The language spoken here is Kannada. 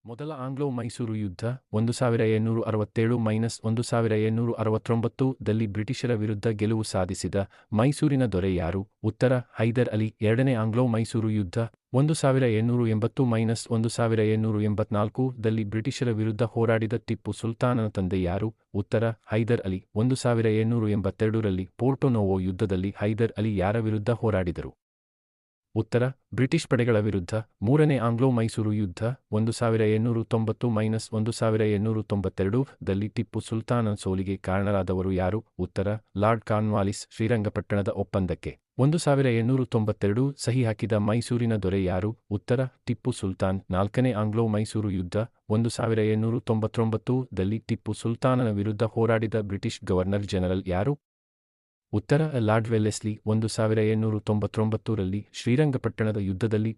ಮೊದಲ ಆಂಗ್ಲೋ-ಮೈಸೂರು ಯುದ್ಧ 1767–1769 ದಲ್ಲಿ ಬ್ರಿಟಿಷರ ವಿರುದ್ಧ ಗೆಲುವು ಸಾಧಿಸಿದ ಮೈಸೂರಿನ ದೊರೆ ಯಾರು? ಉತ್ತರ ಹೈದರ್ ಅಲಿ. ಎರಡನೇ ಆಂಗ್ಲೋ-ಮೈಸೂರು ಯುದ್ಧ 1780–1784 ದಲ್ಲಿ ಬ್ರಿಟಿಷರ ವಿರುದ್ಧ ಹೋರಾಡಿದ ಟಿಪ್ಪು ಸುಲ್ತಾನನ ತಂದೆ ಯಾರು? ಉತ್ತರ ಹೈದರ್ ಅಲಿ. 1782 ರಲ್ಲಿ ಪೋರ್ಟೊ-ನೋವೊ ಯುದ್ಧದಲ್ಲಿ ಹೈದರ್ ಅಲಿ ಯಾರ ವಿರುದ್ಧ ಹೋರಾಡಿದರು? ಉತ್ತರ ಬ್ರಿಟಿಷ್ ಪಡೆಗಳ ವಿರುದ್ಧ. ಮೂರನೇ ಆಂಗ್ಲೋ-ಮೈಸೂರು ಯುದ್ಧ 1790–1792 ದಲ್ಲಿ ಟಿಪ್ಪು ಸುಲ್ತಾನನ ಸೋಲಿಗೆ ಕಾರಣರಾದವರು ಯಾರು? ಉತ್ತರ ಲಾರ್ಡ್ ಕಾರ್ನ್ವಾಲಿಸ್. ಶ್ರೀರಂಗಪಟ್ಟಣದ ಒಪ್ಪಂದಕ್ಕೆ 1792 ಸಹಿ ಹಾಕಿದ ಮೈಸೂರಿನ ದೊರೆ ಯಾರು? ಉತ್ತರ ಟಿಪ್ಪು ಸುಲ್ತಾನ್. ನಾಲ್ಕನೇ ಆಂಗ್ಲೋ-ಮೈಸೂರು ಯುದ್ಧ 1799 ದಲ್ಲಿ ಟಿಪ್ಪು ಸುಲ್ತಾನನ ವಿರುದ್ಧ ಹೋರಾಡಿದ ಬ್ರಿಟಿಷ್ ಗವರ್ನರ್ ಜನರಲ್ ಯಾರು? ಉತ್ತರ ಲಾರ್ಡ್ ವೆಲ್ಲೆಸ್ಲಿ. 1799 ರಲ್ಲಿ ಶ್ರೀರಂಗಪಟ್ಟಣದ ಯುದ್ಧದಲ್ಲಿ